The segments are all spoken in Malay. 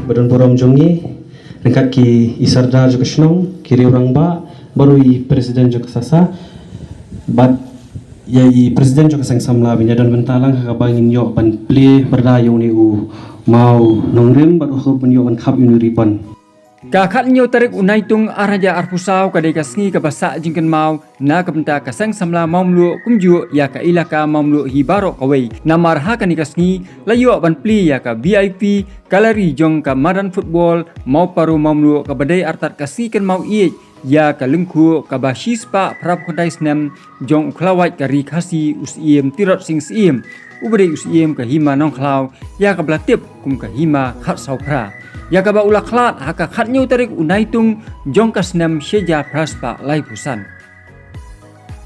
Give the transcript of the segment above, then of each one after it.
badan borom jongi rengkat ki isarda juga senong kiri orang ba baru i presiden juga sasa bat ya i presiden juga sang samla binya dan bentalang ka bangin yo ban play berda yo ni u mau nongrem bat ho ban yo ban khap uni ripan Kakak nyo tarik unaitung araja arpusau kadai kasngi ka basa jingkan mau na kabenta kasang samla maumlu kumju ya ka ilaka maumlu hibaro kawai na marha kan kasngi layo ban pli ya ka VIP galeri jong ka madan football mau paru maumlu ka badai artat kasngi kan mau iej ya ka lengku ka bashispa prap khodai snem jong klawait ka rikasi usiem tirot sing siem ubade usiem ka hima nong klaw ya ka blatip kum ka hima khat saupra ya ka ba ula khlat haka khatnyu tarik unaitung jong ka snem sheja praspa lai pusan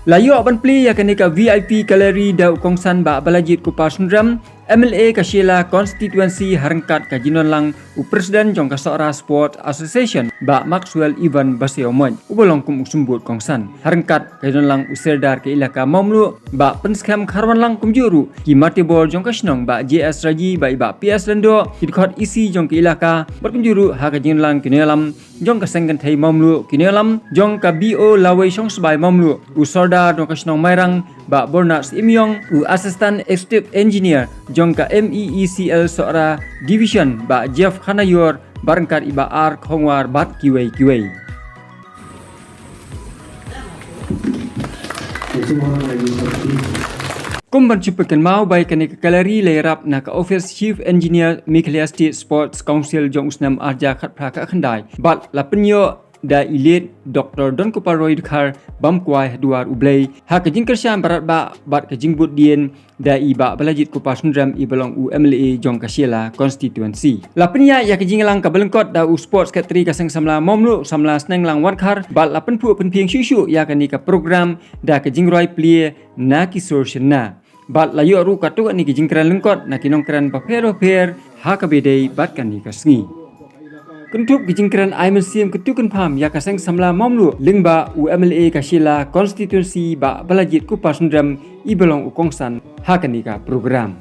layo ban pli ya ka nika VIP galeri da kongsan ba balajit ku pasundram MLA Kashila Constituency Harangkat Kajinon Lang u Presiden Jong Kasora Sport Association ba Maxwell Ivan Baseomon ubolong kum usumbut kongsan Harangkat Kajinon Lang userdar ke ilaka Maumlu ba penskam Karwan Lang kumjuru ki Matibor Jong Kasnong ba JS Raji ba iba PS Lendo kidkhot isi Jong ke ilaka berkunjuru ha Kajinon Lang kinelam Jong kasengkan thai Maumlu kinelam Jong ka BO Lawai Song Sbai Maumlu usordar Jong Kasnong Mairang ba Bornas Imyong u Assistant Executive Engineer Jong ka MEECL Sora Division ba Jeff Khanayor barangkat iba ar khongwar bat kiwei kumban chupakan mau bai kanik galeri lerap na ka office chief engineer Mikhail State Sports Council jong usnam arja khat phra ka khandai bat lapenyo da ilit Dr. Don Kuparoid Khar bam kwai duar ublei ha ka jing kersyam barat ba bat ka jingbut dien da iba balajit kupasundram i belong u MLA jong Kashila Constituency lapenya ya ka jinglang ka belengkot da u sports secretary ka sang samla momlu samla sneng lang wat khar bat lapen pu pen pieng shu ya ka ni ka program da ka jingroi plie na ki sorshna bat layo ru ka tu ni ki jingkran lengkot na kinong kran pa per ha ka bedei bat kan ni ka sngi Kentup gijingkran Aiman Siem ketukan pam ya kaseng samla momlu lingba u MLA Kashila Constituency ba balajit kupasundram i belong u kongsan hakanika program.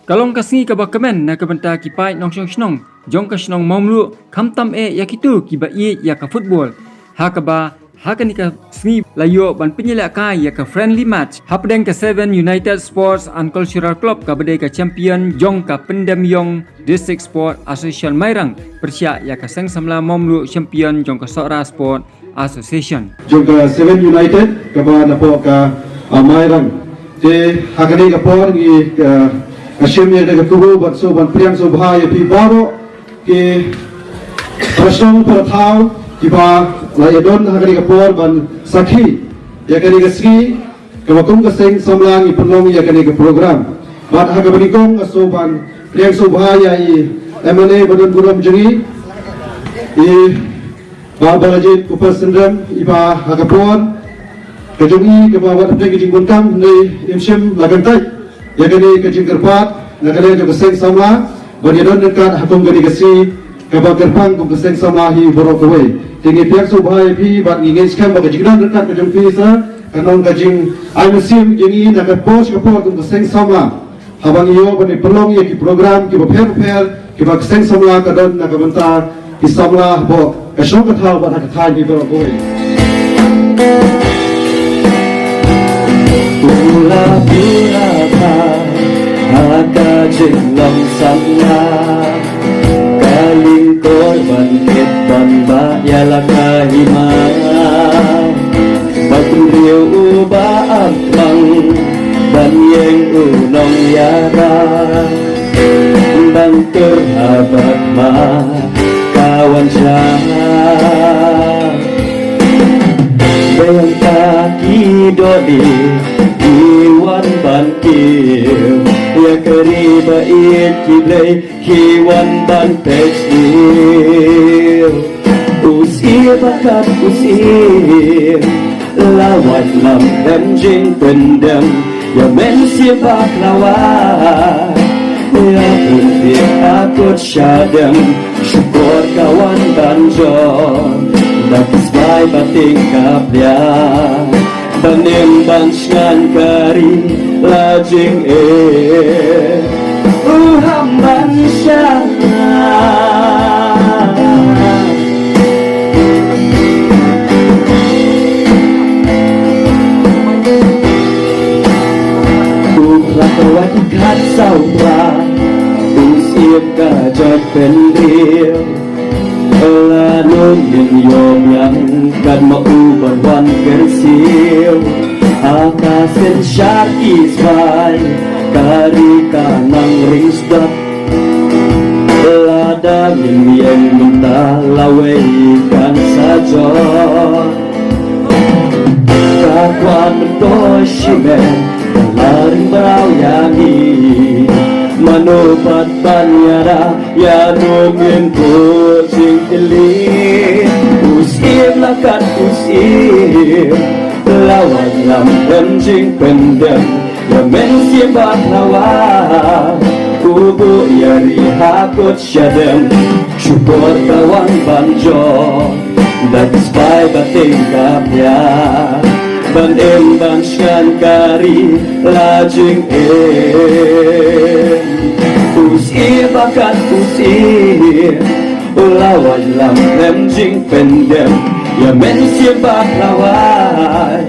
Kalong kasngi ka bakamen na kabenta kipai nong snong jong ka snong momlu kamtam ya kitu kiba i ya ka football hakaba hakanika sngi layo ban penyelak kai ya ka friendly match hapdeng ka 7 United Sports and Cultural Club ka badai ka champion jong ka pendam yong District Sport Association Mairang persya ya ka sang samla momlu champion jong ka Sora Sport Association jong ka 7 United ka ba na po ka Mairang te hakani ka por gi ka champion ka kubo bat so ban priang so bahaya pi baro ke prasong perthau kiba layadon hakani ka por ban sakhi ya kani ka ski ka wakum ka seng samlang ipunong ya kani ka program bat hakabani kong so ban yang subhaya i MLA badan buram jengi i babalajit kupasendram iba hakapon kejungi ke bawah tepeng kejing buntang ni imsim lagantai ya gani kejing kerpat nagale jo keseng sama banyadon dekat hakum gani kesi ke bagerpang kum keseng sama hi borok away tinggi pihak subhaya pi bat ngingin skam ba kejing dekat kejung pisa kanong kejing imsim jengi nagapos kapor kum keseng sama habang iyo bani pelong ya ki program ki per ki ba seng samla ka don na ka benta ki samla bo ka shong ka thal ba ka thai ni bro boy ula birata haka jinglang samla kaling kor ban ket ban ba ya la ka hima batu riu uba abang dan yang unong yara bang terhabat ma kawan syah bayang kaki dodi iwan bantil ya keriba kiblay hiwan ban tekstil usir bakat usir lawan lam dan jing pendam ya men siapa lawan ya berfik akut syadam syukur kawan banjon lapis bay bating kapya Panimbang syan kari lajing manusia. Kuat ikat saudara, usia kajak pendir. Lalu yom yang kan mengubah wan kersil. Akasen syaki spai, kari kanang ringsdak. Lada yang minta lawaikan saja. Kakuan doshimen, laring berau yangi. Manubat banyara ya nungin kucing telit. Usir lakat usir, lawan lam penjing pendem. Ya mensi baklawa, kubu ya rihakut syadem. Syukur kawan banjo, dan spai bating kapya. Ban skan kari lajing usir bakat usir, lawan lam penjing pendem. Ya mensi baklawa,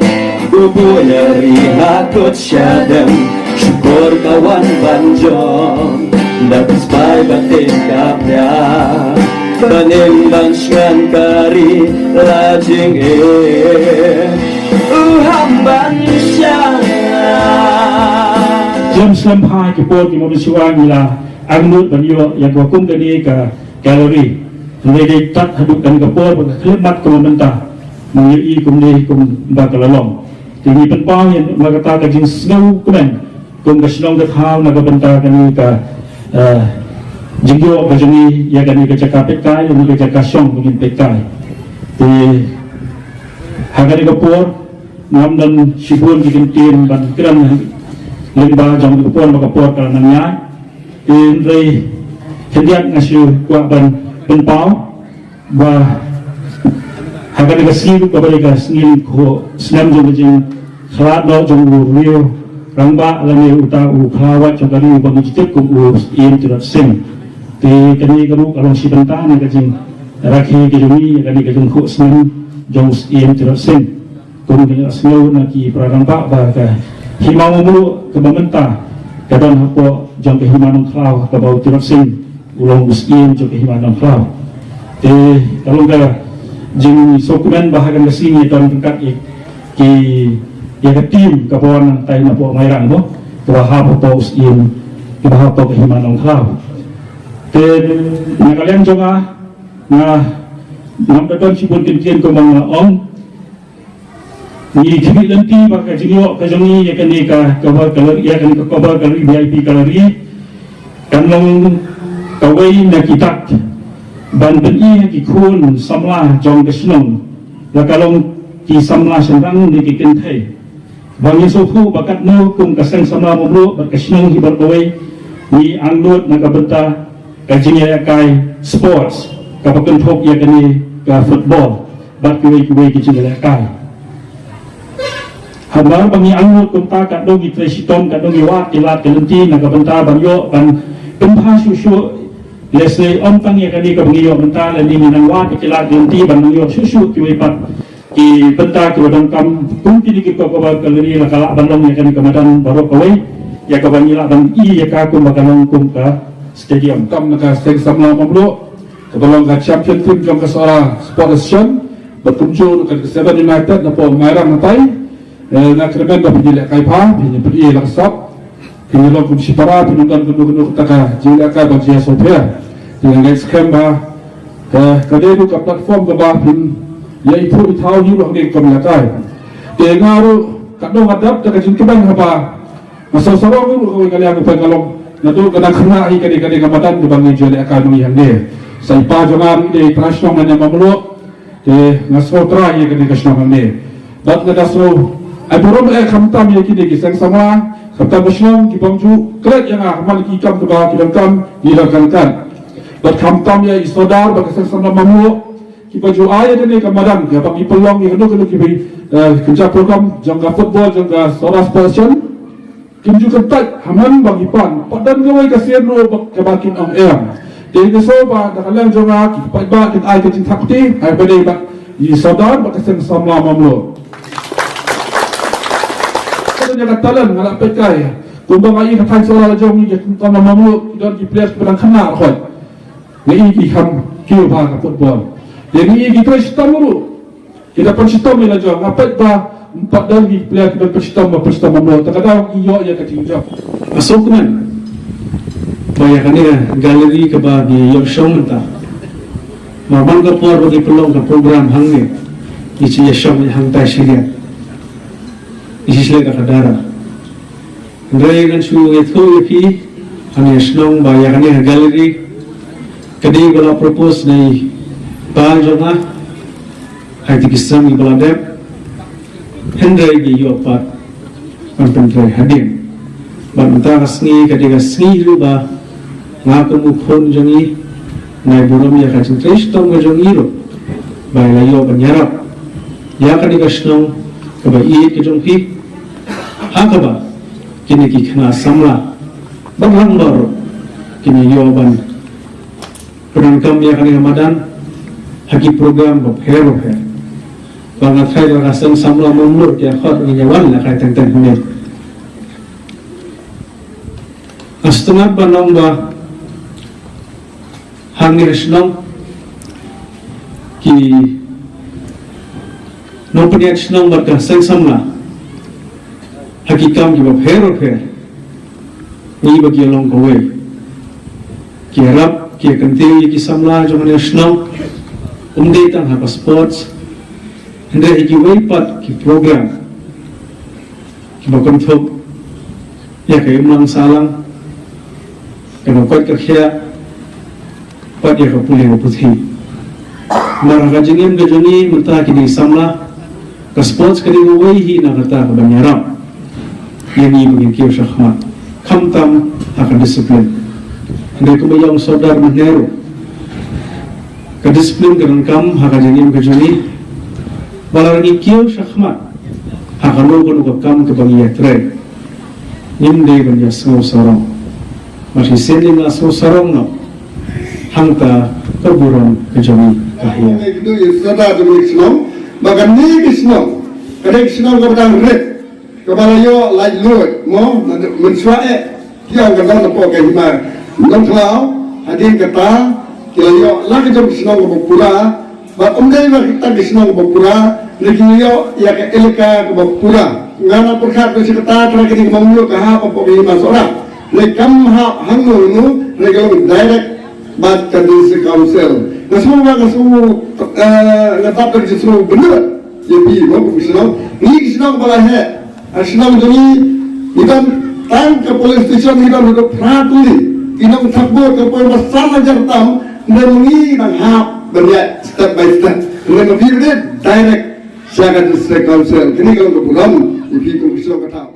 kubu nyeri hakut syadem. Syukur kawan banjong, dapat spai batin kapya. Ban skan kari lajing hamban syah. James Lampai kepot di mobil siwang ila angnut banyo yang wakum dari ke galeri. Mereka tak hadupkan kepot pada kelemat kementah mengyai kumdi kum bakalalong. Tinggi penpang yang mengatakan jenis snow kumen kum kesenong kethau naga bentah kani ke jengyo kajuni ya kani ke cakap pekai dan ke cakap syong mungkin pekai. Di hagari kepot ngam dan sibun bikin tim ban kiran lemba jang kepot makapot karena nyai. In rei hendak ngasih kuat ban penpau bah hagan ka singil ka balik ka singil ko senam jong jing khalat do jong rio rangba lami uta u khawat jong kali bang jitek ko u in tirat sim ti kani karu kalong si bentang ka jing rakhi ki jumi kani ka jong ko senam jong in tirat sim ko ni aslo na ki prarangba ba ka himau mulu ke bamenta kadon hapo jong ke himanong khaw ka bau tirat sim ulong in jong ke himanong khaw ti kalong ka jing dokumen bahagian kesini tahun dekat ki ya tim kawan tay na po mayrang mo kawaha po in kawaha po kehimanong kau ten nakalian jonga na namdaton sipun tintin ko mga ong ni kimi lanti baka jinyo kajongi ya kani ka kabar kalori ya kani ka kabar kalori VIP kalori kanlong kawai na kitak ban beni ki khun samla jong kesnong la kalong ki samla senrang ni ki kenthai bangi sofu bakat no kum kaseng samla mobro bar kesnong hi bar bawai ni angnut na kabenta kajinya kai sports kapaken thok ya kani ka football bat kuwi ki jinya kai hambar bangi angnut kum ta ka do gi tresitom ka do gi wa tilat kelenti na kabenta banyo ban kemha susu Leslie om pang ya kani ka bangiyo benta la ni minang wa kila dinti bangiyo susu ki wepat ki benta ki wadang kam kunti di ko ko kalori la kala bandong ya kani kamadan baro kawai ya ka bangila bang I ya ka ko makalong kum ka stadium kam naka seng samla mamlo kabalong ka champion team jong ka sora sport association berkumpul ke Seven United na po mayrang natai na kremen ba pinili kay pa pinili laksap pinilong kum sipara pinundan kuno taka jila ka bang siya sopia dengan next kemba kadenu ka platform ka ba pin ya itu itau ni lo ngeng kam lakai de ngaru kadong adap taka jin kebang haba masa sarong ni ko kalian pa kalong na do kana khna hi kadi kamadan de bang jila ka no yang de sai pa jongar de trashong na mamlo de ngasotra hi kadi kasnong ne dat na daso ay burom khamtam ye kidi kisang sama khamtam muslim ki bangju kret yang amal ki kam ke ba ki kam dilakukan bat khamtam ye isodar ba kisang sama mamu ki baju aya de kamadan ke bang ipelong ye kenu ki bi kerja program jangka football jangka soras passion tunjukkan tak haman bagi pan padan gawai kasihan no kebakin ang jadi kesoba dah kalian jangan kita bakin ai ke cinta putih ai pada bak di saudara bak kesan samla mamlo kalau jangan talan ngalak pekai kumbang ai katai soal jom ni kita mamlo dan di players pedang kena khoi ni ki ham kiu ba ka football jadi ni kita sistem dulu kita pun sistem ni lah jom apa ba empat lagi player kita persistem mamlo terkadang iyo ya ketinggal Masuk kan? Bayakannya galeri ke bagi Yorkshire mentah. Mamang ke por bagi pelong ke program hangnya. Isi Yorkshire hang tai Syria. Isi selai ke kadara. Andai kan su itu yapi. Hanya senang bayakannya galeri. Kadi bala propose ni bang jona. Hai tikisam ni bala dep. Hendrai gi yo pat. Pantai hadir. Bantah kasni ketika sni ruba ngaku mukon jangi nai buram ya kacang tres tong jangi ro bai layo banyarap ya ketika snong keba i ke jongki hakaba kini ki khna samla banglang baro kini yo ban perangkam ya ketika madan haki program bob hero bangat khai rasang samla mamlur ya khot nyawan la kai tang hunet setengah banong ba hangir senong ki no peniat senong ba sang samla hakikam ki ba hero ni bagi long kowe ki harap ki kanti ki samla jangan senong tang ha sports hende ki weipat ki program ki ba konthop ya kay mang salang kalau kuat kerja, kuat dia kapulih putih. Marah kajengin kajuni mentah kini samla, kaspons kini wahi nak kata kebanyaran. Yang ini bagi kiau syahmat, kamtam akan disiplin. Hendak kebayang saudar meneru, kedisiplin kerangkam akan kajengin kajuni. Balargi kiau syahmat, akan logon ukam kebangiat tray. Nimde banyak sorong. Masih senin langsung sarong no hangta keburon kejami kahia itu ya saudara demi Islam bahkan ni Islam kadang Islam kadang red kepala yo like load mo mensuai dia kadang nampak kayak gimana non tahu hadir kata dia yo lagi jam Islam ke pura bah umday kita Islam ke pura lagi yo ya ke elika ke pura ngana perkat ke kata terakhir di mamlu ke apa pokoknya masalah lekam hangu nu regalong direct bat ke disi council semua ngetap dari semua benar ya bi mau Islam ni Islam bala he Islam jadi ikan tang ke police station ikan udah pratuli ikan sabur ke poin besar jartam dan ni nang hap beria step by step dengan video direct siaga disi council kini kalau ke bulan ibu Islam kata